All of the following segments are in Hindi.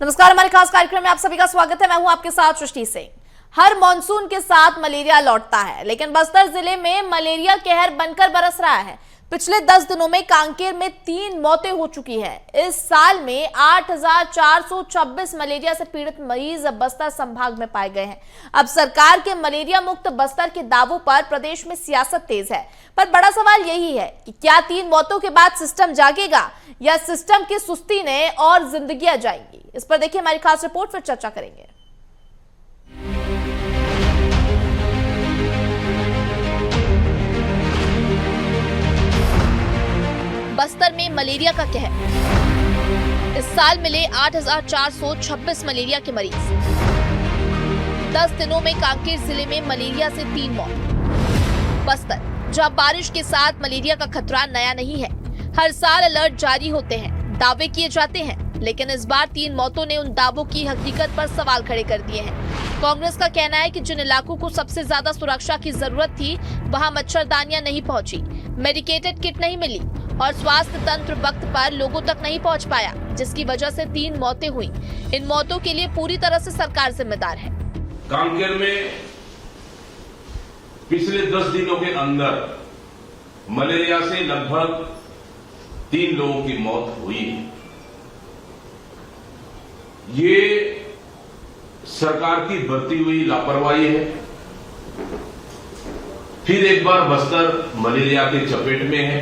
नमस्कार, हमारे खास कार्यक्रम में आप सभी का स्वागत है। मैं हूं आपके साथ सृष्टि सिंह। हर मॉनसून के साथ मलेरिया लौटता है, लेकिन बस्तर जिले में मलेरिया कहर बनकर बरस रहा है। पिछले 10 दिनों में कांकेर में 3 मौतें हो चुकी हैं। इस साल में 8,426 मलेरिया से पीड़ित मरीज बस्तर संभाग में पाए गए हैं। अब सरकार के मलेरिया मुक्त बस्तर के दावों पर प्रदेश में सियासत तेज है, पर बड़ा सवाल यही है कि क्या 3 मौतों के बाद सिस्टम जागेगा या सिस्टम की सुस्ती ने और जिंदगियां जाएंगी। इस पर देखिए हमारी खास रिपोर्ट, फिर चर्चा करेंगे। बस्तर में मलेरिया का कहर। इस साल मिले 8,426 मलेरिया के मरीज। 10 दिनों में कांकेर जिले में मलेरिया से 3 मौत। बस्तर, जहां बारिश के साथ मलेरिया का खतरा नया नहीं है, हर साल अलर्ट जारी होते हैं, दावे किए जाते हैं, लेकिन इस बार 3 मौतों ने उन दावों की हकीकत पर सवाल खड़े कर दिए हैं। कांग्रेस का कहना है कि जिन इलाकों को सबसे ज्यादा सुरक्षा की जरूरत थी, वहां मच्छरदानियां नहीं पहुंची, मेडिकेटेड किट नहीं मिली और स्वास्थ्य तंत्र वक्त पर लोगों तक नहीं पहुंच पाया, जिसकी वजह से 3 मौतें हुई। इन मौतों के लिए पूरी तरह से सरकार जिम्मेदार है। कांकेर में पिछले 10 दिनों के अंदर मलेरिया से लगभग 3 लोगों की मौत हुई है। ये सरकार की बढ़ती हुई लापरवाही है। फिर एक बार बस्तर मलेरिया के चपेट में है।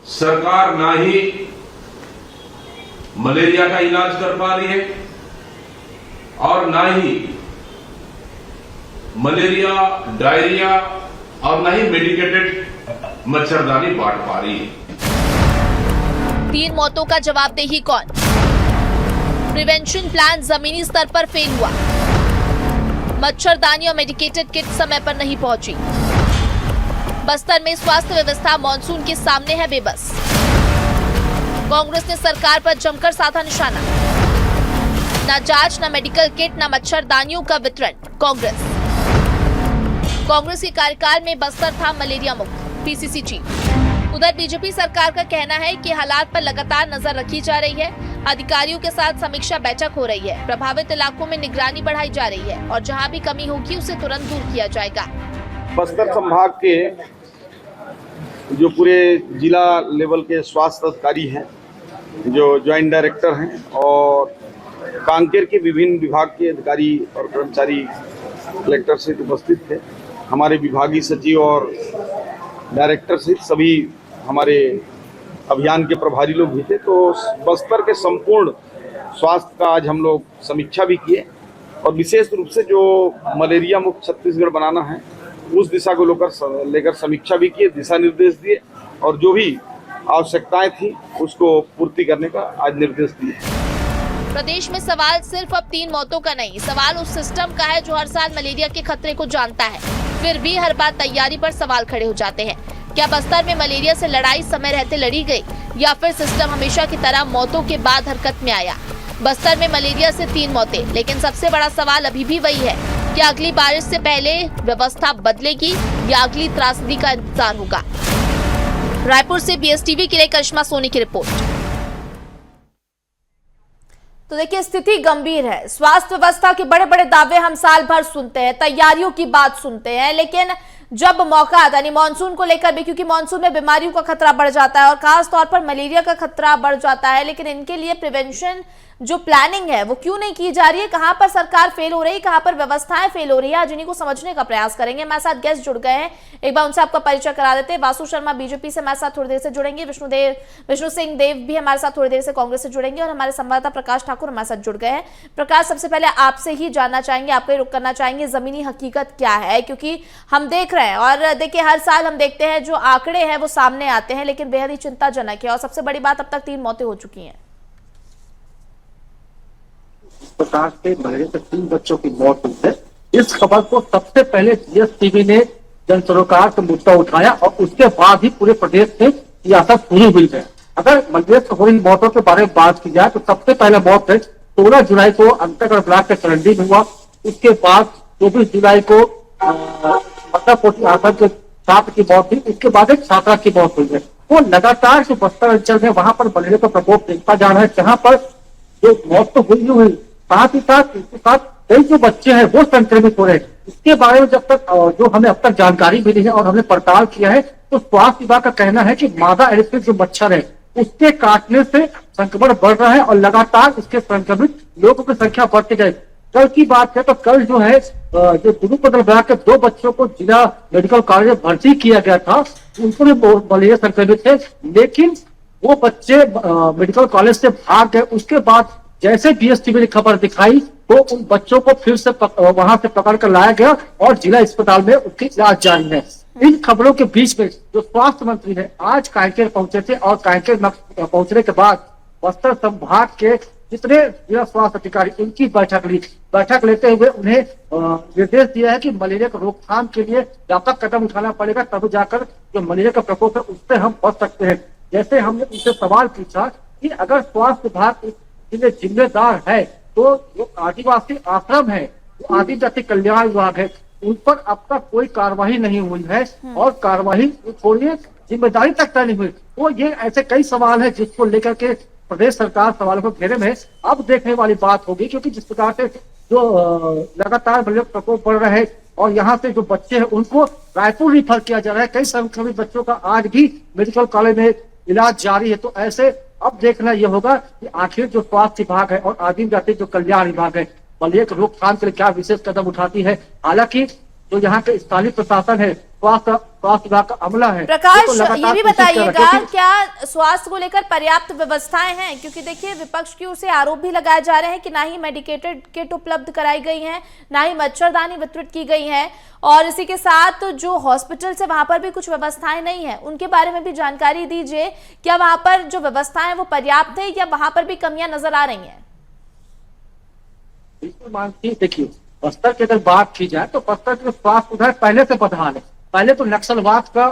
सरकार ना ही मलेरिया का इलाज कर पा रही है और ना ही मलेरिया, डायरिया और ना ही मेडिकेटेड मच्छरदानी बांट पा रही है। 3 मौतों का जवाबदेही कौन? प्रिवेंशन प्लान जमीनी स्तर पर फेल हुआ। मच्छरदानी और मेडिकेटेड किट समय पर नहीं पहुंची। बस्तर में स्वास्थ्य व्यवस्था मॉनसून के सामने है बेबस। कांग्रेस ने सरकार पर जमकर साधा निशाना। न जांच, न मेडिकल किट, न मच्छरदानियों का वितरण। कांग्रेस के कार्यकाल में बस्तर था मलेरिया मुक्त। PCC chief. उधर बीजेपी सरकार का कहना है कि हालात पर लगातार नजर रखी जा रही है, अधिकारियों के साथ समीक्षा बैठक हो रही है, प्रभावित इलाकों में निगरानी बढ़ाई जा रही है और जहां भी कमी होगी उसे तुरंत दूर किया जाएगा। बस्तर संभाग के जो पूरे जिला लेवल के स्वास्थ्य अधिकारी हैं, जो ज्वाइंट डायरेक्टर हैं और कांकेर के विभिन्न विभाग के अधिकारी और कर्मचारी कलेक्टर से उपस्थित थे। हमारे विभागीय सचिव और डायरेक्टर सहित सभी हमारे अभियान के प्रभारी लोग भी थे। तो बस्तर के संपूर्ण स्वास्थ्य का आज हम लोग समीक्षा भी किए और विशेष रूप से जो मलेरिया मुक्त छत्तीसगढ़ बनाना है उस दिशा को लेकर समीक्षा भी किए, दिशा निर्देश दिए और जो भी आवश्यकताएं थी उसको पूर्ति करने का आज निर्देश दिए। प्रदेश में सवाल सिर्फ अब 3 मौतों का नहीं, सवाल उस सिस्टम का है जो हर साल मलेरिया के खतरे को जानता है, फिर भी हर बार तैयारी पर सवाल खड़े हो जाते हैं। क्या बस्तर में मलेरिया से लड़ाई समय रहते लड़ी गई या फिर सिस्टम हमेशा की तरह मौतों के बाद हरकत में आया? बस्तर में मलेरिया से 3 मौतें, लेकिन सबसे बड़ा सवाल अभी भी वही है, क्या अगली बारिश से पहले व्यवस्था बदलेगी या अगली त्रासदी का इंतजार होगा? रायपुर से बीएसटीवी के लिए करिश्मा सोनी की रिपोर्ट। तो देखिए, स्थिति गंभीर है। स्वास्थ्य व्यवस्था के बड़े बड़े दावे हम साल भर सुनते हैं, तैयारियों की बात सुनते हैं, लेकिन जब मौका आता है मानसून को लेकर भी, क्योंकि मानसून में बीमारियों का खतरा बढ़ जाता है और खास तौर पर मलेरिया का खतरा बढ़ जाता है, लेकिन इनके लिए प्रिवेंशन जो प्लानिंग है वो क्यों नहीं की जा रही है? कहां पर सरकार फेल हो रही है, कहां पर व्यवस्थाएं फेल हो रही है? आज इन्हीं को समझने का प्रयास करेंगे। हमारे साथ गेस्ट जुड़ गए हैं, एक बार उनसे आपका परिचय करा देते हैं। वासु शर्मा बीजेपी से हमारे साथ थोड़ी देर से जुड़ेंगे, विष्णु सिंह देव भी हमारे साथ थोड़ी देर से कांग्रेस से जुड़ेंगे और हमारे संवाददाता प्रकाश ठाकुर हमारे साथ जुड़ गए हैं। प्रकाश, सबसे पहले आपसे ही जानना चाहेंगे, आपको रुक करना चाहेंगे, जमीनी हकीकत क्या है? क्योंकि हम देख रहे हैं और देखिए हर साल हम देखते हैं जो आंकड़े हैं वो सामने आते हैं, लेकिन बेहद ही चिंताजनक है और सबसे बड़ी बात, अब तक 3 मौतें हो चुकी हैं। प्रकार से मलेरिया से 3 बच्चों की मौत हुई है। इस खबर को सबसे पहले जीएस टीवी ने जन सरोकार से मुद्दा उठाया और उसके बाद ही पूरे प्रदेश में सियासत शुरू हुई है। अगर मलेरिया से हुई मौतों के बारे में बात की जाए तो सबसे पहले मौत है 16 जुलाई को अंतरगढ़ ब्लॉक के करंडी में हुआ। उसके बाद 24 जुलाई को मतलब आसम के छात्र की मौत हुई। उसके बाद एक छात्रा की मौत हुई है। वो लगातार जो बस्तर अंचल है वहां पर मलेरिया का प्रकोप देखा जा रहा है, जहां पर जो मौत तो हुई साथ ही साथ इसके साथ कई जो बच्चे हैं वो संक्रमित हो रहे हैं। इसके बारे में जब तक जो हमें अब तक जानकारी मिली है और हमने पड़ताल किया है, तो स्वास्थ्य विभाग का कहना है कि मादा एडिक्टिव जो मच्छर है उसके काटने से संक्रमण बढ़ रहा है और लगातार इसके संक्रमित लोगों की संख्या बढ़ती जाए। कल की बात है तो कल जो है जो गुरुपदल ब्लॉक के 2 बच्चों को जिला मेडिकल कॉलेज में भर्ती किया गया था, उनको भी मलेरिया संक्रमित थे, लेकिन वो बच्चे मेडिकल कॉलेज से भाग गए। उसके बाद जैसे बीएसटीवी ने खबर दिखाई तो उन बच्चों को फिर से वहां से पकड़ कर लाया गया और जिला अस्पताल में उनकी इलाज जारी है। इन खबरों के बीच में जो स्वास्थ्य मंत्री है आज कांकेर पहुंचे थे और कांकेर पहुंचने के बाद बस्तर संभाग के जितने जिला स्वास्थ्य अधिकारी उनकी बैठक ली। बैठक लेते हुए उन्हें निर्देश दिया है कि मलेरिया की रोकथाम के लिए व्यापक कदम उठाना पड़ेगा, तब जाकर जो मलेरिया का प्रकोप है उससे हम बच सकते हैं। जैसे हमने उनसे सवाल पूछा कि अगर स्वास्थ्य विभाग इसमें जिम्मेदार है तो जो आदिवासी आश्रम है, जो आदिवासी कल्याण विभाग है, उन पर अब तक कोई कार्रवाई नहीं हुई है और कार्रवाई थोड़ी जिम्मेदारी तक नहीं हुई। तो ये ऐसे कई सवाल है जिसको लेकर के प्रदेश सरकार सवालों को घेरे में अब देखने वाली बात होगी, क्योंकि जिस प्रकार से जो लगातार मलेरिया प्रकोप बढ़ रहा है और यहाँ से जो बच्चे हैं उनको रायपुर रिफर किया जा रहा है। कई संक्रमित बच्चों का आज भी मेडिकल कॉलेज में इलाज जारी है। तो ऐसे अब देखना यह होगा कि आखिर जो स्वास्थ्य विभाग है और आदिम जाति जो कल्याण विभाग है मलेरिया की रोकथाम के लिए क्या विशेष कदम उठाती है। हालांकि जो यहाँ के स्थानीय प्रशासन है, स्वास्थ्य विभाग का अमला है। प्रकाश, तो ये भी बताइएगा क्या स्वास्थ्य को लेकर पर्याप्त व्यवस्थाएं हैं? क्योंकि देखिए विपक्ष की ओर से आरोप भी लगाए जा रहे हैं कि ना ही मेडिकेटेड किट उपलब्ध कराई गई है, ना ही मच्छरदानी वितरित की गई है, और इसी के साथ जो हॉस्पिटल से वहां पर भी कुछ व्यवस्थाएं नहीं है। उनके बारे में भी जानकारी दीजिए, क्या वहां पर जो व्यवस्थाएं वो पर्याप्त है या वहां पर भी कमियां नजर आ रही है? बिल्कुल मानसी, देखिए बस्तर की अगर बात की जाए तो बस्तर के स्वास्थ्य उधर पहले से बदहाल है। पहले तो नक्सलवाद का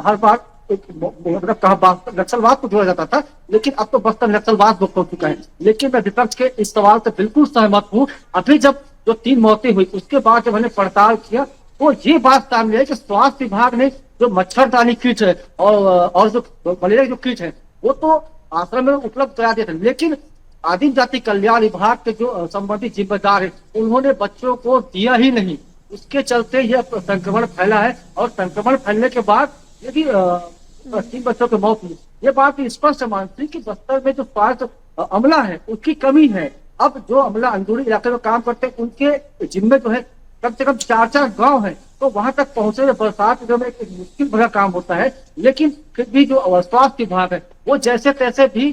हर बार मतलब कहा नक्सलवाद को जोड़ा जाता था, लेकिन अब तो बस्तर नक्सलवाद मुक्त हो चुका है। लेकिन मैं विपक्ष के इस सवाल से बिल्कुल सहमत हूँ। अभी जब जो 3 मौतें हुई उसके बाद जब हमने पड़ताल किया तो ये बात सामने आई कि स्वास्थ्य विभाग ने जो मच्छरदानी किट है और जो मलेरिया जो किट है वो तो आश्रम में उपलब्ध करा दिया था, लेकिन आदिम जाति कल्याण विभाग के जो संबंधित जिम्मेदार है उन्होंने बच्चों को दिया ही नहीं। उसके चलते यह संक्रमण फैला है और संक्रमण फैलने के बाद यदि 3 बच्चों की मौत हुई। ये बात स्पष्ट मानती कि बस्तर में जो स्वास्थ्य अमला है उसकी कमी है। अब जो अमला अंदरूनी इलाके में काम करते हैं उनके जिम्मे जो है कम से कम 4 गांव है, तो वहां तक पहुंचने में बरसात में एक मुश्किल भरा काम होता है। लेकिन फिर भी जो स्वास्थ्य विभाग है वो जैसे तैसे भी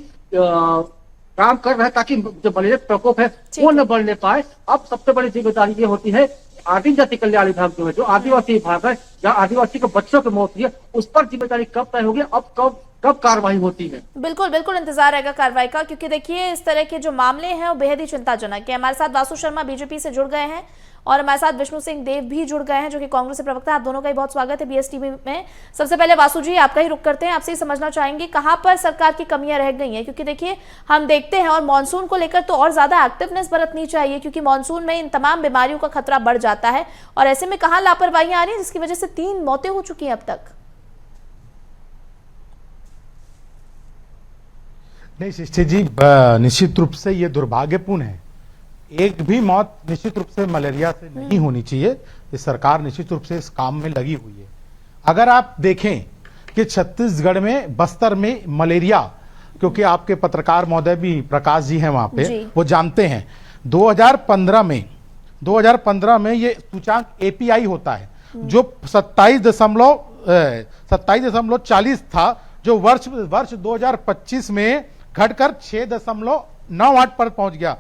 काम कर रहा है ताकि जो मलेरिया प्रकोप है वो न बढ़ने पाए। अब सबसे बड़ी जिम्मेदारी ये होती है आदिम जाति कल्याण विभाग जो है, जो आदिवासी विभाग है, जहाँ आदिवासी के बच्चों की मौत हुई है, उस पर जिम्मेदारी कब तय होगी, अब कब कार्रवाई होती है। बिल्कुल बिल्कुल इंतजार रहेगा कार्रवाई का, क्योंकि देखिए इस तरह के जो मामले हैं वो बेहद ही चिंताजनक है। हमारे साथ वासु शर्मा बीजेपी से जुड़ गए हैं और हमारे साथ विष्णु सिंह देव भी जुड़ गए हैं जो कि कांग्रेस से प्रवक्ता है। आप दोनों का ही बहुत स्वागत है बीएसटीवी में। सबसे पहले वासु जी आपका ही रुख करते हैं, आपसे ही समझना चाहेंगे कहां पर सरकार की कमियां रह गई हैं, क्योंकि देखिए हम देखते हैं और मानसून को लेकर तो और ज्यादा एक्टिवनेस बरतनी चाहिए, क्योंकि मानसून में इन तमाम बीमारियों का खतरा बढ़ जाता है और ऐसे में कहां लापरवाहियां आ रही है जिसकी वजह से 3 मौतें हो चुकी हैं अब तक। नहीं सृष्टि जी, निश्चित रूप से ये दुर्भाग्यपूर्ण है। एक भी मौत निश्चित रूप से मलेरिया से नहीं होनी चाहिए। ये सरकार निश्चित रूप से इस काम में लगी हुई है। अगर आप देखें कि छत्तीसगढ़ में बस्तर में मलेरिया, क्योंकि आपके पत्रकार महोदय भी प्रकाश जी हैं वहां पे, वो जानते हैं 2015 में ये सूचांक एपीआई होता है जो 27.40 था, जो वर्ष 2025 में घटकर 6.98 पर पहुंच गया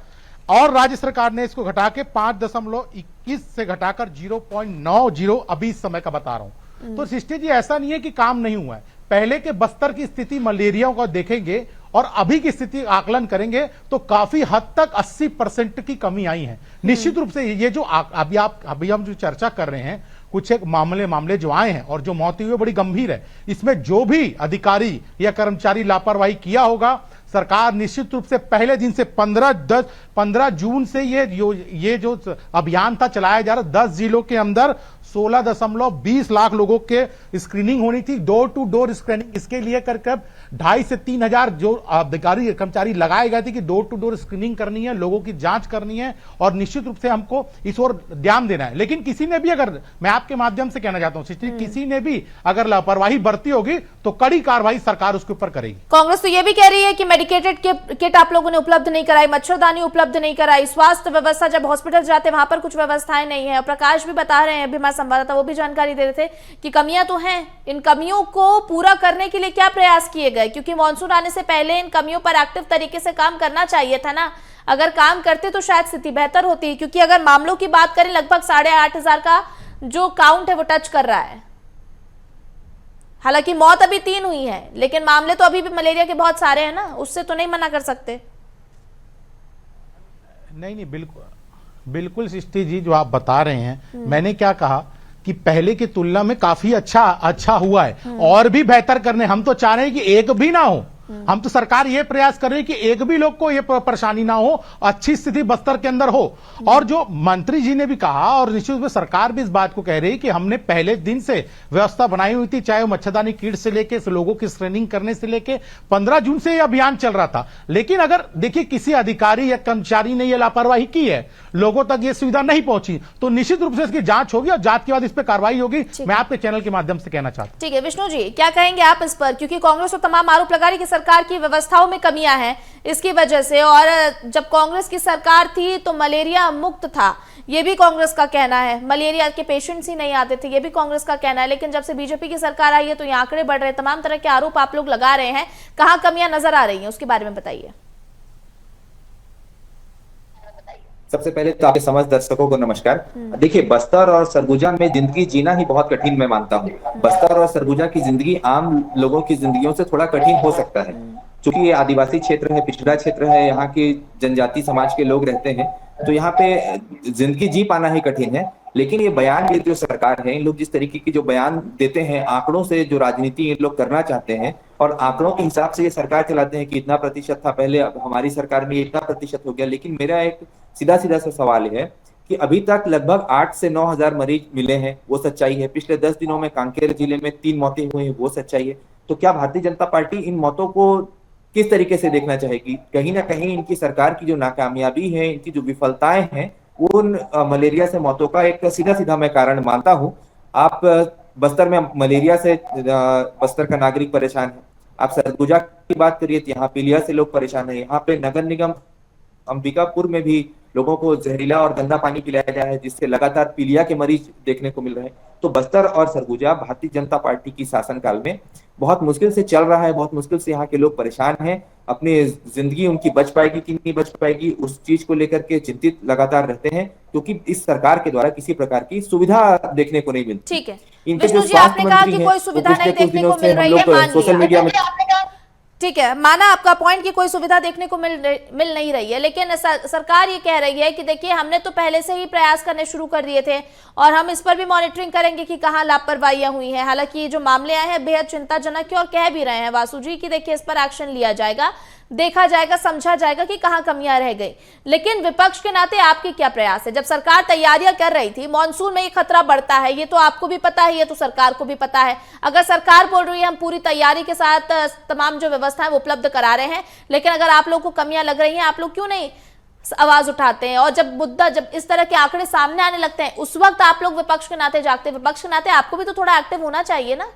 और राज्य सरकार ने इसको घटा के 5.21 से घटाकर 0.90 अभी इस समय का बता रहा हूं। तो सृष्टि जी ऐसा नहीं है कि काम नहीं हुआ है। पहले के बस्तर की स्थिति मलेरिया को देखेंगे और अभी की स्थिति आकलन करेंगे तो काफी हद तक 80% की कमी आई है। निश्चित रूप से ये जो अभी हम जो चर्चा कर रहे हैं, कुछ एक मामले जो आए हैं और जो मौत हुई है बड़ी गंभीर है। इसमें जो भी अधिकारी या कर्मचारी लापरवाही किया होगा, सरकार निश्चित रूप से पहले दिन से 15 जून से ये जो अभियान था चलाया जा रहा, 10 जिलों के अंदर 16.20 लाख लोगों के स्क्रीनिंग होनी थी, डोर टू डोर स्क्रीनिंग। इसके लिए कर 2,500 से 3,000 जो अधिकारी कर्मचारी लगाए गए थे कि डोर टू डोर स्क्रीनिंग करनी है, लोगों की जांच करनी है और निश्चित रूप से हमको इस ओर ध्यान देना है। लेकिन किसी ने भी, अगर मैं आपके माध्यम से कहना चाहता हूं, किसी ने भी अगर लापरवाही बरती होगी तो कड़ी कार्रवाई सरकार उसके ऊपर करेगी। कांग्रेस तो यह भी कह रही है कि मेडिकेटेड किट आप लोगों ने उपलब्ध नहीं कराई, मच्छरदानी उपलब्ध नहीं कराई, स्वास्थ्य व्यवस्था जब हॉस्पिटल जाते वहां पर कुछ व्यवस्थाएं नहीं है। प्रकाश भी बता रहे हैं, अभी हमारे संवाददाता वो भी जानकारी दे रहे थे कि कमियां तो हैं, इन कमियों को पूरा करने के लिए क्या प्रयास किए गए, क्योंकि मॉनसून आने से पहले इन कमियों पर एक्टिव तरीके से काम करना चाहिए था ना। अगर काम करते तो शायद स्थिति बेहतर होती, क्योंकि अगर मामलों की बात करें लगभग 8,500 का जो काउंट है वो टच कर रहा है। हालांकि मौत अभी 3 हुई है, लेकिन मामले तो अभी भी मलेरिया के बहुत सारे हैं ना, उससे तो नहीं मना कर सकते। नहीं, बिल्कुल सृष्टि जी, जो आप बता रहे हैं, मैंने क्या कहा कि पहले की तुलना में काफी अच्छा हुआ है और भी बेहतर करने। हम तो चाह रहे हैं कि एक भी ना हो, हम तो सरकार ये प्रयास कर रही है कि एक भी लोग को ये परेशानी ना हो, अच्छी स्थिति बस्तर के अंदर हो। और जो मंत्री जी ने भी कहा और निश्चित रूप से सरकार भी इस बात को कह रही है कि हमने पहले दिन से व्यवस्था बनाई हुई थी, चाहे वो मच्छरदानी किट से लेके लोगों की स्क्रीनिंग करने से लेके 15 जून से ये अभियान चल रहा था। लेकिन अगर देखिए किसी अधिकारी या कर्मचारी ने यह लापरवाही की है, लोगों तक ये सुविधा नहीं पहुंची, तो निश्चित रूप से इसकी जांच होगी और जांच के बाद इस पर कार्रवाई होगी। मैं आपके चैनल के माध्यम से कहना चाहता हूं। ठीक है विष्णु जी, क्या कहेंगे आप इस पर, क्योंकि कांग्रेस तो तमाम आरोप लगा रही है कि सरकार की व्यवस्थाओं में कमियां हैं इसकी वजह से, और जब कांग्रेस की सरकार थी तो मलेरिया मुक्त था, ये भी कांग्रेस का कहना है, मलेरिया के पेशेंट्स ही नहीं आते थे, ये भी कांग्रेस का कहना है। लेकिन जब से बीजेपी की सरकार आई है तो ये आंकड़े बढ़ रहे हैं, तमाम तरह के आरोप आप लोग लगा रहे हैं, कहां कमियां नजर आ रही हैं उसके बारे में बताइए। सबसे पहले तो आपके समझ दर्शकों को नमस्कार। देखिए, बस्तर और सरगुजा में जिंदगी जीना ही बहुत कठिन मैं मानता हूँ। बस्तर और सरगुजा की जिंदगी आम लोगों की जिंदगियों से थोड़ा कठिन हो सकता है, क्योंकि ये आदिवासी क्षेत्र है, पिछड़ा क्षेत्र है, यहाँ के जनजाति समाज के लोग रहते हैं, तो यहाँ पे जिंदगी जी पाना ही कठिन है। लेकिन ये बयान, ये जो सरकार है, इन लोग जिस तरीके की जो बयान देते हैं, आंकड़ों से जो राजनीति इन लोग करना चाहते हैं और आंकड़ों के हिसाब से ये सरकार चलाते हैं कि इतना प्रतिशत था पहले, अब हमारी सरकार में ये इतना प्रतिशत हो गया। लेकिन मेरा एक सीधा सा सवाल है कि अभी तक लगभग 8 से 9 हजार मरीज मिले हैं, वो सच्चाई है। पिछले 10 दिनों में कांकेर जिले में 3 मौतें हुई हैं, वो सच्चाई है। तो क्या भारतीय जनता पार्टी इन मौतों को किस तरीके से देखना चाहेगी? कहीं ना कहीं इनकी सरकार की जो नाकामयाबी है, इनकी जो विफलताएं हैं, उन मलेरिया से मौतों का एक सीधा मैं कारण मानता हूं। आप बस्तर में मलेरिया से बस्तर का नागरिक परेशान है, आप सरगुजा की बात करिए तो यहाँ पीलिया से लोग परेशान है। यहाँ पे नगर निगम अंबिकापुर में भी लोगों को जहरीला और गंदा पानी पिलाया गया है, जिससे लगातार पीलिया के मरीज देखने को मिल रहे हैं। तो बस्तर और सरगुजा भारतीय जनता पार्टी की शासनकाल में बहुत मुश्किल से चल रहा है, बहुत मुश्किल से यहाँ के लोग परेशान हैं। अपनी जिंदगी उनकी बच पाएगी कि नहीं बच पाएगी, उस चीज को लेकर के चिंतित लगातार रहते हैं, क्योंकि इस सरकार के द्वारा किसी प्रकार की सुविधा देखने को नहीं मिलती। ठीक है इनके जो विष्णु जी, आपने स्वास्थ्य कहा मंत्री कि हैं, कोई सुविधा वो पिछले नहीं कुछ देखने दिनों को से मिल हम रही है, लोग मान सोशल मीडिया में ठीक है, माना आपका पॉइंट कि कोई सुविधा देखने को मिल नहीं रही है, लेकिन सरकार ये कह रही है कि देखिए हमने तो पहले से ही प्रयास करने शुरू कर दिए थे और हम इस पर भी मॉनिटरिंग करेंगे कि कहां लापरवाहियां हुई हैं। हालांकि ये जो मामले आए हैं बेहद चिंताजनक है और कह भी रहे हैं वासु जी कि देखिए इस पर एक्शन लिया जाएगा, देखा जाएगा, समझा जाएगा कि कहां कमियां रह गई। लेकिन विपक्ष के नाते आपके क्या प्रयास है? जब सरकार तैयारियां कर रही थी, मॉनसून में ये खतरा बढ़ता है, ये तो आपको भी पता है, ये तो सरकार को भी पता है। अगर सरकार बोल रही है हम पूरी तैयारी के साथ तमाम जो व्यवस्था है वो उपलब्ध करा रहे हैं, लेकिन अगर आप लोग को कमियां लग रही हैं, आप लोग क्यों नहीं आवाज उठाते हैं? और जब मुद्दा, जब इस तरह के आंकड़े सामने आने लगते हैं, उस वक्त आप लोग विपक्ष के नाते जागते, विपक्ष के नाते आपको भी तो थोड़ा एक्टिव होना चाहिए ना।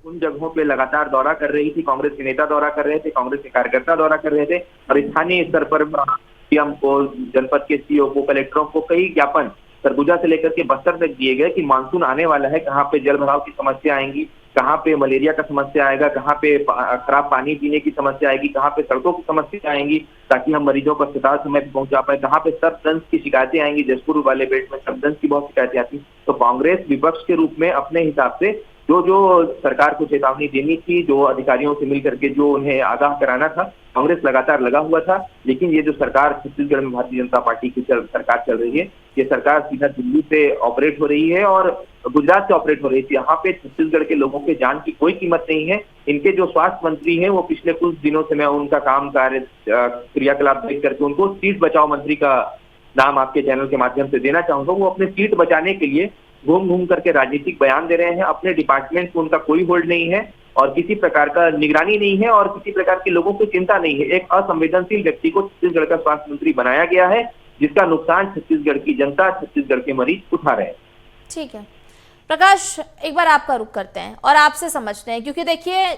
उन जगहों पे लगातार दौरा कर रही थी, कांग्रेस के नेता दौरा कर रहे थे, कांग्रेस के कार्यकर्ता दौरा कर रहे थे और स्थानीय स्तर पर सीएम को, जनपद के सीओ को, कलेक्टरों को कई ज्ञापन सरगुजा से लेकर के बस्तर तक दिए गए कि मानसून आने वाला है, कहाँ पे जल भराव की समस्या आएंगी, कहाँ पे मलेरिया का समस्या आएगा, कहाँ पे खराब पानी पीने की समस्या आएगी, कहाँ पे सड़कों की समस्या आएंगी ताकि हम मरीजों को अस्पताल समय पर पहुंचा पाए, कहाँ पे सर्पदंश की शिकायतें आएंगी, जसपुर वाले बेल्ट में सर्पदंश की बहुत शिकायतें आती। तो कांग्रेस विपक्ष के रूप में अपने हिसाब से जो जो सरकार को चेतावनी देनी थी, जो अधिकारियों से मिलकर के जो उन्हें आगाह कराना था, कांग्रेस लगातार लगा हुआ था। लेकिन ये जो सरकार छत्तीसगढ़ में भारतीय जनता पार्टी की सरकार चल रही है, ये सरकार सीधा दिल्ली से ऑपरेट हो रही है और गुजरात से ऑपरेट हो रही थी। यहाँ पे छत्तीसगढ़ के लोगों के जान की कोई कीमत नहीं है। इनके जो स्वास्थ्य मंत्री हैं, वो पिछले कुछ दिनों से मैं उनका काम कार्य क्रियाकलाप देख करके उनको सीट बचाओ मंत्री का नाम आपके चैनल के माध्यम से देना चाहूंगा। वो अपने सीट बचाने के लिए घूम घूम करके राजनीतिक बयान दे रहे हैं। अपने डिपार्टमेंट को उनका कोई होल्ड नहीं है और किसी प्रकार का निगरानी नहीं है और किसी प्रकार के लोगों की चिंता नहीं है। एक असंवेदनशील व्यक्ति को छत्तीसगढ़ का स्वास्थ्य मंत्री बनाया गया है, जिसका नुकसान छत्तीसगढ़ की जनता, छत्तीसगढ़ के मरीज उठा रहे हैं। ठीक है प्रकाश, एक बार आपका रुख करते हैं और आपसे समझते हैं, क्योंकि देखिए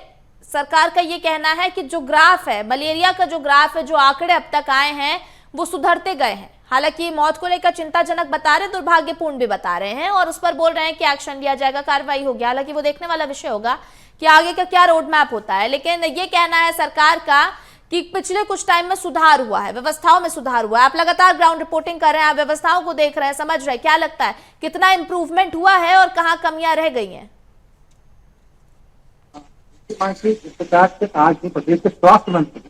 सरकार का ये कहना है कि जो ग्राफ है, मलेरिया का जो ग्राफ है, जो आंकड़े अब तक आए हैं वो सुधरते गए हैं। हालांकि मौत को लेकर चिंताजनक बता रहे, दुर्भाग्यपूर्ण भी बता रहे हैं और उस पर बोल रहे हैं कि एक्शन लिया जाएगा, कार्रवाई होगी। हालांकि वो देखने वाला विषय होगा कि आगे का क्या रोड मैप होता है। लेकिन ये कहना है सरकार का कि पिछले कुछ टाइम में सुधार हुआ है, व्यवस्थाओं में सुधार हुआ है। आप लगातार ग्राउंड रिपोर्टिंग कर रहे हैं, आप व्यवस्थाओं को देख रहे हैं, समझ रहे हैं, क्या लगता है कितना इंप्रूवमेंट हुआ है और कहाँ कमियां रह गई हैं? आज भी प्रदेश के स्वास्थ्य मंत्री,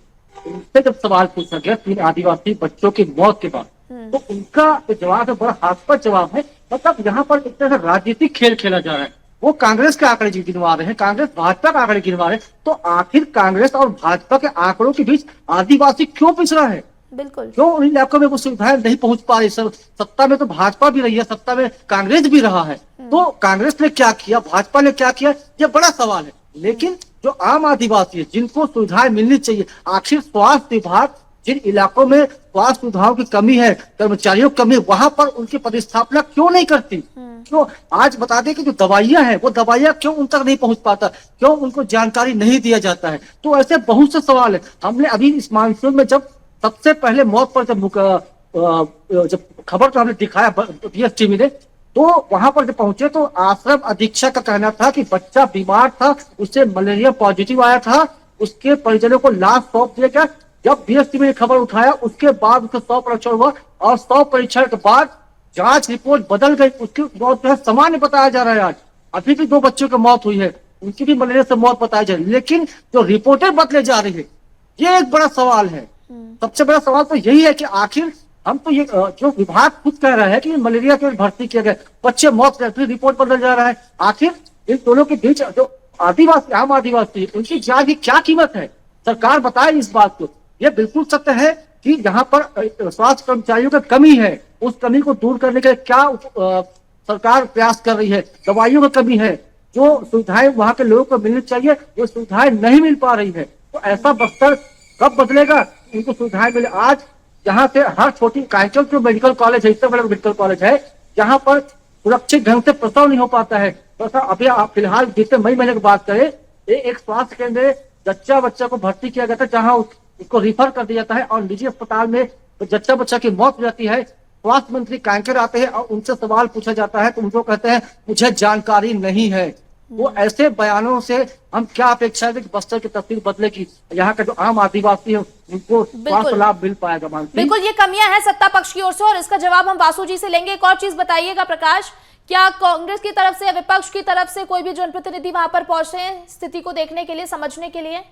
उनसे जब सवाल पूछा गया 3 आदिवासी बच्चों की मौत के बाद, तो उनका जवाब है बड़ा हास्यास्पद जवाब है। मतलब यहाँ पर एक तरह से राजनीतिक खेल खेला जा रहा है। वो कांग्रेस के आंकड़े गिनवा रहे हैं, कांग्रेस भाजपा के आंकड़े गिनवा रहे हैं। तो आखिर कांग्रेस और भाजपा के आंकड़ों के बीच आदिवासी क्यों पिछड़ा है? बिल्कुल, क्यों उन इलाकों में वो सुविधाएं नहीं पहुंच पा रही? सत्ता में तो भाजपा भी रही है, सत्ता में कांग्रेस भी रहा है। तो कांग्रेस ने क्या किया, भाजपा ने क्या किया, ये बड़ा सवाल है। लेकिन जो आम आदिवासी है, जिनको सुविधाएं मिलनी चाहिए, आखिर स्वास्थ्य विभाग जिन इलाकों में स्वास्थ्य सुविधाओं की कमी है, कर्मचारियों की कमी है, वहां पर उनकी प्रतिस्थापना क्यों नहीं करती? क्यों आज बता दें कि जो दवाइयां हैं, वो दवाइयां क्यों उन तक नहीं पहुंच पाता, क्यों उनको जानकारी नहीं दिया जाता है? तो ऐसे बहुत से सवाल है। हमने अभी इस मानसून में जब सबसे पहले मौत पर जब खबर तो हमने दिखाया BS टीवी ने, तो वहां पर जब पहुंचे तो आश्रम अधीक्षक का कहना था कि बच्चा बीमार था, उससे मलेरिया पॉजिटिव आया था, उसके परिजनों को लाश सौंप दिया गया। जब BS टीवी ने खबर उठाया, उसके बाद उसका 100 परीक्षण हुआ और 100 परीक्षण के बाद जांच रिपोर्ट बदल गई, उसकी मौत जो है सामान्य बताया जा रहा है। आज अभी भी 2 बच्चों की मौत हुई है, उनकी भी मलेरिया से मौत बताई जा रही है। लेकिन जो रिपोर्टें बदले जा रही है, ये एक बड़ा सवाल है। सबसे बड़ा सवाल तो यही है कि आखिर हम तो ये जो विभाग खुद कह रहा है कि मलेरिया के भर्ती किया गया, बच्चे मौत फिर रिपोर्ट बदल जा रहा है। आखिर इन दोनों के बीच जो आदिवासी, आम आदिवासी, उनकी जान की क्या कीमत है? सरकार बताए इस बात को। ये बिल्कुल सत्य है कि यहाँ पर स्वास्थ्य कर्मचारियों की कमी है, उस कमी को दूर करने के लिए क्या सरकार प्रयास कर रही है? दवाइयों की कमी है, जो सुविधाएं वहां के लोगों को मिलनी चाहिए वो सुविधाएं नहीं मिल पा रही है। तो ऐसा बस्तर कब बदलेगा? उनको सुविधाएं मिले। आज यहाँ से हर छोटी कांचल जो मेडिकल कॉलेज है, इतना बड़ा मेडिकल कॉलेज है, जहाँ पर सुरक्षित ढंग से प्रसव नहीं हो पाता है। तो अभी आप फिलहाल बीते मई महीने की बात करें, एक स्वास्थ्य केंद्र जच्चा बच्चा को भर्ती किया गया था, जहाँ उसको रिफर कर दिया जाता है और निजी अस्पताल में जच्चा बच्चा की मौत हो जाती है। स्वास्थ्य मंत्री कांकेर आते हैं और उनसे सवाल पूछा जाता है तो उनको कहते हैं मुझे जानकारी नहीं है। वो ऐसे बयानों से हम क्या अपेक्षा है कि बस्तर की तस्वीर बदलेगी? यहाँ का जो आम आदिवासी है उनको स्वास्थ्य लाभ मिल पाएगा? बिल्कुल, ये कमियां हैं सत्ता पक्ष की ओर से और इसका जवाब हम वासु जी से लेंगे। एक और चीज बताइएगा प्रकाश, क्या कांग्रेस की तरफ से या विपक्ष की तरफ से कोई भी जनप्रतिनिधि वहां पर पहुंचे हैं स्थिति को देखने के लिए, समझने के लिए?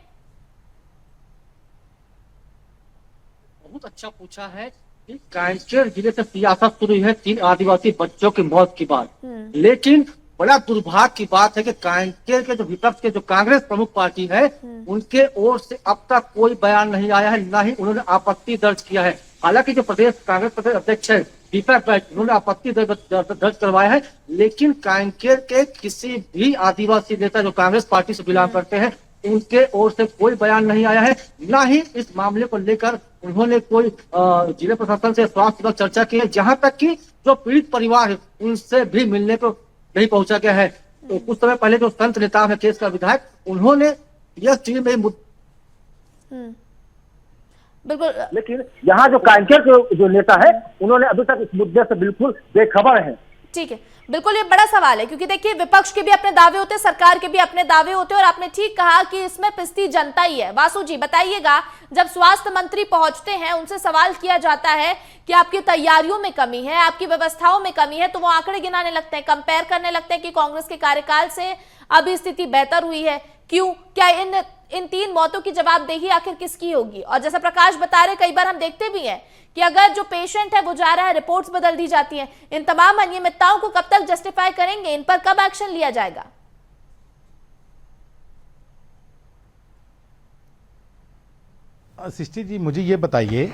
बहुत अच्छा पूछा है कि कांकेर जिले से सियासत शुरू है 3 आदिवासी बच्चों की मौत की बात। लेकिन बड़ा दुर्भाग्य की बात है कि कांकेर के जो विपक्ष के जो कांग्रेस प्रमुख पार्टी है, उनके ओर से अब तक कोई बयान नहीं आया है, ना ही उन्होंने आपत्ति दर्ज किया है। हालांकि जो प्रदेश कांग्रेस प्रदेश अध्यक्ष है दीपक बैठ, उन्होंने आपत्ति दर्ज करवाया है, लेकिन कांकेर के किसी भी आदिवासी नेता जो कांग्रेस पार्टी से बिलोंग करते हैं, उनके ओर से कोई बयान नहीं आया है। ना ही इस मामले को लेकर उन्होंने कोई जिला प्रशासन से स्वास्थ्य विभाग चर्चा की है। जहां तक कि जो पीड़ित परिवार है उनसे भी मिलने को नहीं पहुंचा गया है। तो कुछ समय पहले जो संत नेता है केस का विधायक, उन्होंने यह चीज में बिल्कुल, लेकिन यहाँ जो कांकेर के जो नेता है उन्होंने अभी तक इस मुद्दे से बिल्कुल बेखबर है। ठीक है, बिल्कुल ये बड़ा सवाल है क्योंकि देखिए विपक्ष के भी अपने दावे होते हैं, सरकार के भी अपने दावे होते हैं और आपने ठीक कहा कि इसमें पिसती जनता ही है। वासु जी बताइएगा, जब स्वास्थ्य मंत्री पहुंचते हैं उनसे सवाल किया जाता है कि आपकी तैयारियों में कमी है, आपकी व्यवस्थाओं में कमी है, तो वो आंकड़े गिनाने लगते हैं, कंपेयर करने लगते हैं कि कांग्रेस के कार्यकाल से अभी स्थिति बेहतर हुई है, क्यों? क्या इन 3 मौतों की जवाबदेही आखिर किसकी होगी? और जैसा प्रकाश बता रहे, कई बार हम देखते भी हैं कि अगर जो पेशेंट है वो जा रहा है, रिपोर्ट्स बदल दी जाती हैं। इन तमाम अनियमितताओं को कब तक जस्टिफाई करेंगे? इन पर कब एक्शन लिया जाएगा? सृष्टि जी, मुझे ये बताइए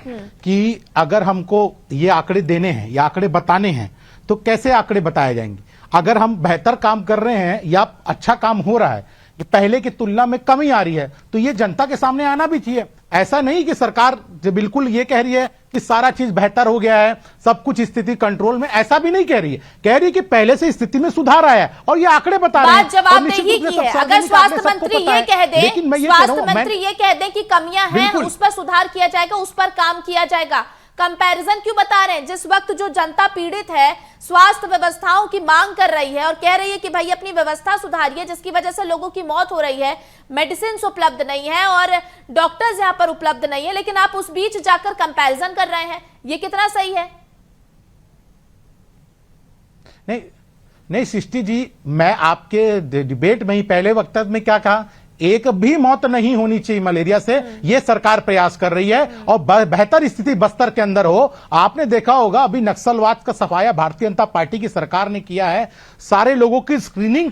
कि अगर हमको ये आंकड़े देने हैं या आंकड़े बताने हैं तो कैसे आंकड़े बताए जाएंगे? अगर हम बेहतर काम कर रहे हैं या अच्छा काम हो रहा है, ये पहले की तुलना में कमी आ रही है, तो ये जनता के सामने आना भी चाहिए। ऐसा नहीं कि सरकार जो बिल्कुल ये कह रही है कि सारा चीज बेहतर हो गया है, सब कुछ स्थिति कंट्रोल में, ऐसा भी नहीं कह रही है। कह रही है कि पहले से स्थिति में सुधार आया है और ये आंकड़े बता रहे हैं। जवाबदेही की है। अगर स्वास्थ्य मंत्री ये कह दे, स्वास्थ्य मंत्री ये कह दे कि कमियां हैं, उस पर सुधार किया जाएगा, उस पर काम किया जाएगा, कंपैरिजन क्यों बता रहे हैं? जिस वक्त जो जनता पीड़ित है, स्वास्थ्य व्यवस्थाओं की मांग कर रही है और कह रही है कि भाई अपनी व्यवस्था सुधारिए, जिसकी वजह से लोगों की मौत हो रही है, मेडिसिन उपलब्ध नहीं है और डॉक्टर्स यहां पर उपलब्ध नहीं है, लेकिन आप उस बीच जाकर कंपैरिजन कर रहे हैं, ये कितना सही है? नहीं सृष्टि जी, मैं आपके डिबेट में ही पहले वक्तव्य में क्या कहा, एक भी मौत नहीं होनी चाहिए मलेरिया से, यह सरकार प्रयास कर रही है और बेहतर स्थिति बस्तर के अंदर हो। आपने देखा होगा अभी नक्सलवाद का सफाया भारतीय जनता पार्टी की सरकार ने किया है। सारे लोगों की स्क्रीनिंग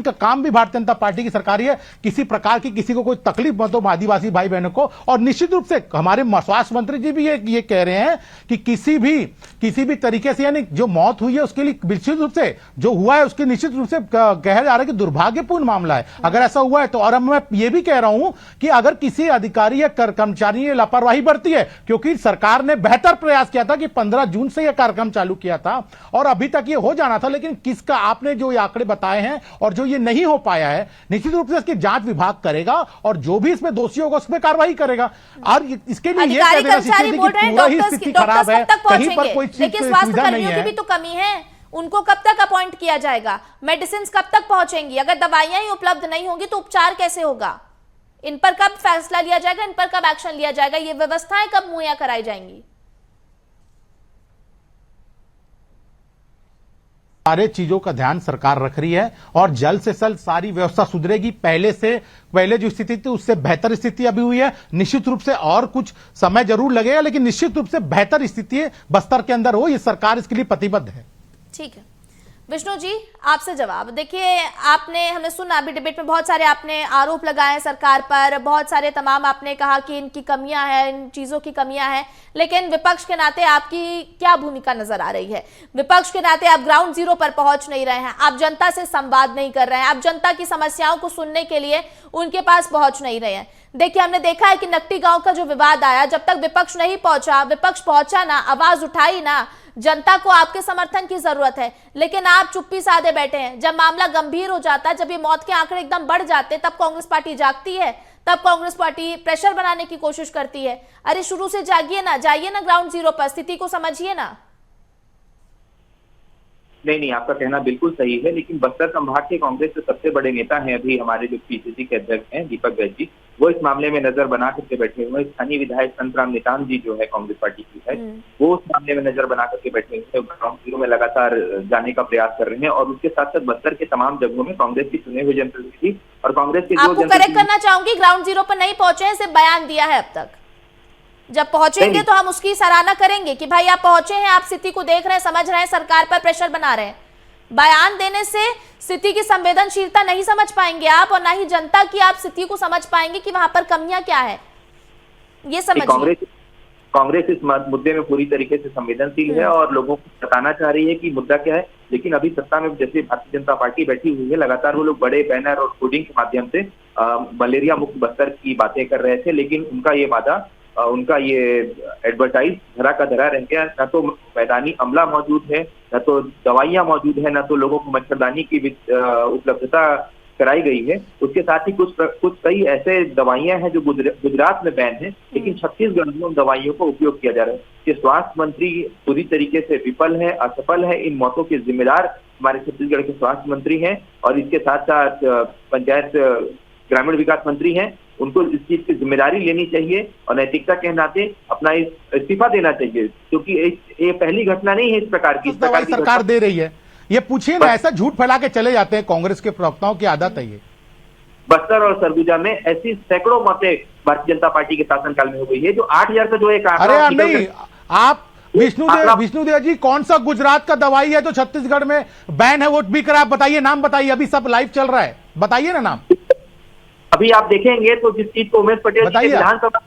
का काम भी भारतीय जनता पार्टी की सरकार ही है। किसी प्रकार की किसी को कोई तकलीफ मत हो आदिवासी भाई बहनों को। और निश्चित रूप से हमारे स्वास्थ्य मंत्री जी भी ये कह रहे हैं कि किसी भी तरीके से, यानी जो मौत हुई है उसके लिए निश्चित रूप से जो हुआ है उसके निश्चित रूप से कहा जा रहा है कि दुर्भाग्यपूर्ण मामला है अगर ऐसा हुआ है तो। और मैं ये भी कह रहा हूं कि अगर किसी अधिकारी या कर्मचारी ने लापरवाही बरती है, क्योंकि सरकार ने बेहतर प्रयास किया था कि 15 जून से यह कार्यक्रम चालू किया था और अभी तक ये हो जाना था, लेकिन किसका आपने जो ये आंकड़े बताए हैं और जो ये नहीं हो पाया है, निश्चित रूप से इसकी जांच विभाग करेगा और जो भी इसमें दोषी होगा उस पर कार्रवाई करेगा। और इसके लिए ये कह पूरा ही स्थिति खराब है, कहीं पर कोई चीज सुविधा नहीं है। भी तो कमी है, उनको कब तक अपॉइंट किया जाएगा? मेडिसिन कब तक पहुंचेंगी? अगर दवाइयां ही उपलब्ध नहीं होंगी तो उपचार कैसे होगा? इन पर कब फैसला लिया जाएगा? इन पर कब एक्शन लिया जाएगा? ये व्यवस्थाएं कब मुहैया कराई जाएंगी? सारे चीजों का ध्यान सरकार रख रही है और जल्द से जल्द सारी व्यवस्था सुधरेगी। पहले जो स्थिति थी उससे बेहतर स्थिति अभी हुई है। निश्चित रूप से और कुछ समय जरूर लगेगा, लेकिन निश्चित रूप से बेहतर स्थिति बस्तर के अंदर हो, ये सरकार इसके लिए प्रतिबद्ध है। ठीक है विष्णु जी, आपसे जवाब। देखिए, हमने सुना अभी डिबेट में बहुत सारे आपने आरोप लगाए सरकार पर, बहुत सारे तमाम आपने कहा कि इनकी कमियां हैं, इन चीजों की कमियां हैं, लेकिन विपक्ष के नाते आपकी क्या भूमिका नजर आ रही है? विपक्ष के नाते आप ग्राउंड जीरो पर पहुंच नहीं रहे हैं, आप जनता से संवाद नहीं कर रहे हैं, आप जनता की समस्याओं को सुनने के लिए उनके पास पहुंच नहीं रहे हैं। देखिए, हमने देखा है कि नकटी गांव का जो विवाद आया, जब तक विपक्ष नहीं पहुंचा, विपक्ष पहुंचा ना, आवाज उठाई ना, जनता को आपके समर्थन की जरूरत है, लेकिन आप चुप्पी साधे बैठे हैं। जब मामला गंभीर हो जाता है, जब ये मौत के आंकड़े एकदम बढ़ जाते, तब कांग्रेस पार्टी जागती है, तब कांग्रेस पार्टी प्रेशर बनाने की कोशिश करती है। अरे शुरू से जागिए ना, जाइए ना ग्राउंड जीरो पर, स्थिति को समझिए ना। नहीं, आपका कहना बिल्कुल सही है, लेकिन बस्तर संभाग के कांग्रेस के सबसे बड़े नेता हैं अभी हमारे जो पीसीसी के अध्यक्ष हैं दीपक बैज जी, वो इस मामले में नजर बना करके बैठे हुए हैं। स्थानीय विधायक संतराम नितान जी जो है कांग्रेस पार्टी की है, वो उस मामले में नजर बना करके बैठे हुए हैं, ग्राउंड जीरो में लगातार जाने का प्रयास कर रहे हैं। और उसके साथ साथ बस्तर के तमाम जगहों में कांग्रेस की चुने हुए जनप्रतिनिधि और कांग्रेस के आपको करेक्ट करना चाहूंगी, ग्राउंड जीरो पर नहीं पहुंचे, सिर्फ बयान दिया है अब तक। जब पहुंचेंगे तो हम उसकी सराहना करेंगे कि भाई आप पहुंचे हैं, आप स्थिति को देख रहे हैं, समझ रहे हैं, सरकार पर प्रेशर बना रहे हैं। बयान देने से स्थिति की संवेदनशीलता नहीं समझ पाएंगे आप, और ना ही जनता की आप स्थिति को समझ पाएंगे कि वहां पर कमियां क्या है, ये समझिए। कांग्रेस इस मुद्दे में पूरी तरीके से संवेदनशील है और लोगों को बताना चाह रही है कि मुद्दा क्या है। लेकिन अभी सत्ता में जैसे भारतीय जनता पार्टी बैठी हुई है, लगातार वो लोग बड़े बैनर और होर्डिंग के माध्यम से मलेरिया मुक्त बस्तर की बातें कर रहे थे, लेकिन उनका ये वादा, उनका ये एडवर्टाइज धरा का धरा रह गया। न तो मैदानी अमला मौजूद है, न तो दवाइयां मौजूद है, न तो लोगों को मच्छरदानी की उपलब्धता कराई गई है। उसके साथ ही कुछ कई ऐसे दवाइयां हैं जो गुजरात में बैन है, लेकिन छत्तीसगढ़ में उन दवाइयों को उपयोग किया जा रहा है। कि स्वास्थ्य मंत्री पूरी तरीके से विफल है, असफल है। इन मौतों के जिम्मेदार हमारे छत्तीसगढ़ के स्वास्थ्य मंत्री हैं और इसके साथ साथ पंचायत ग्रामीण विकास मंत्री हैं। उनको इस चीज की जिम्मेदारी लेनी चाहिए और नैतिकता के नाते अपना इस्तीफा देना चाहिए, क्योंकि ये पहली घटना नहीं है इस प्रकार की। सरकार दे रही है, ये पूछिए ना, ऐसा झूठ फैला के चले जाते हैं, कांग्रेस के प्रवक्ताओं की आदत है ये। बस्तर और सरगुजा में ऐसी सैकड़ों मौतें भारतीय जनता पार्टी के शासनकाल में हो गई है। जो 8000 का जो एक अरे नहीं, आप विष्णुदेव जी, कौन सा गुजरात का दवाई है जो छत्तीसगढ़ में बैन है, वो भी कर आप बताइए, नाम बताइए, अभी सब लाइव चल रहा है, बताइए ना नाम। अभी आप देखेंगे तो जिस चीज को उमेश पटेल जी ने विधानसभा,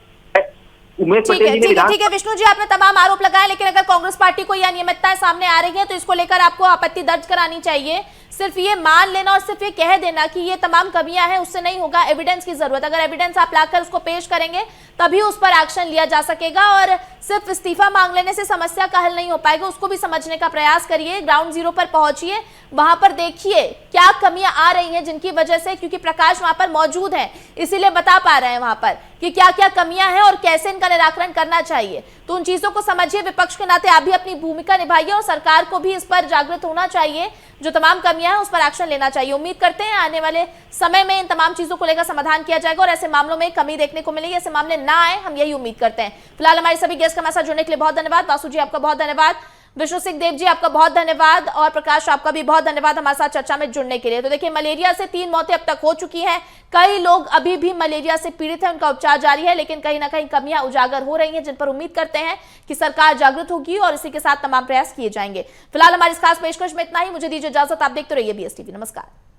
उमेश पटेल जी ने ठीक है विष्णु जी, आपने तमाम आरोप लगाए, लेकिन अगर कांग्रेस पार्टी को यह अनियमितताएं सामने आ रही है तो इसको लेकर आपको आपत्ति दर्ज करानी चाहिए। सिर्फ ये मान लेना और सिर्फ ये कह देना कि ये तमाम कमियां हैं, उससे नहीं होगा, एविडेंस की जरूरत। अगर एविडेंस आप लाकर उसको पेश करेंगे तभी उस पर एक्शन लिया जा सकेगा, और सिर्फ इस्तीफा मांग लेने से समस्या का हल नहीं हो पाएगा। उसको भी समझने का प्रयास करिए, ग्राउंड जीरो पर पहुंचिए, वहां पर देखिए क्या कमियां आ रही हैं जिनकी वजह से, क्योंकि प्रकाश वहां पर मौजूद है इसीलिए बता पा रहे हैं वहां पर कि क्या क्या कमियां हैं और कैसे इनका निराकरण करना चाहिए। तो उन चीजों को समझिए, विपक्ष के नाते आप भी अपनी भूमिका निभाइए और सरकार को भी इस पर जागृत होना चाहिए, जो तमाम कमियां हैं उस पर एक्शन लेना चाहिए। उम्मीद करते हैं आने वाले समय में इन तमाम चीजों को लेकर समाधान किया जाएगा और ऐसे मामलों में कमी देखने को मिलेगी, ऐसे मामले ना आए, हम यही उम्मीद करते हैं। फिलहाल हमारे सभी गेस्ट हमारे साथ जुड़ने के लिए बहुत धन्यवाद। वासु जी आपका बहुत धन्यवाद, विष्णु सिंह देव जी आपका बहुत धन्यवाद, और प्रकाश आपका भी बहुत धन्यवाद हमारे साथ चर्चा में जुड़ने के लिए। तो देखिए, मलेरिया से 3 मौतें अब तक हो चुकी हैं, कई लोग अभी भी मलेरिया से पीड़ित हैं, उनका उपचार जारी है, लेकिन कहीं ना कहीं कमियां उजागर हो रही हैं जिन पर उम्मीद करते हैं कि सरकार जागृत होगी और इसी के साथ तमाम प्रयास किए जाएंगे। फिलहाल हमारी इस खास पेशकश में इतना ही, मुझे दीजिए इजाजत, आप देखते रहिए BSTV। नमस्कार।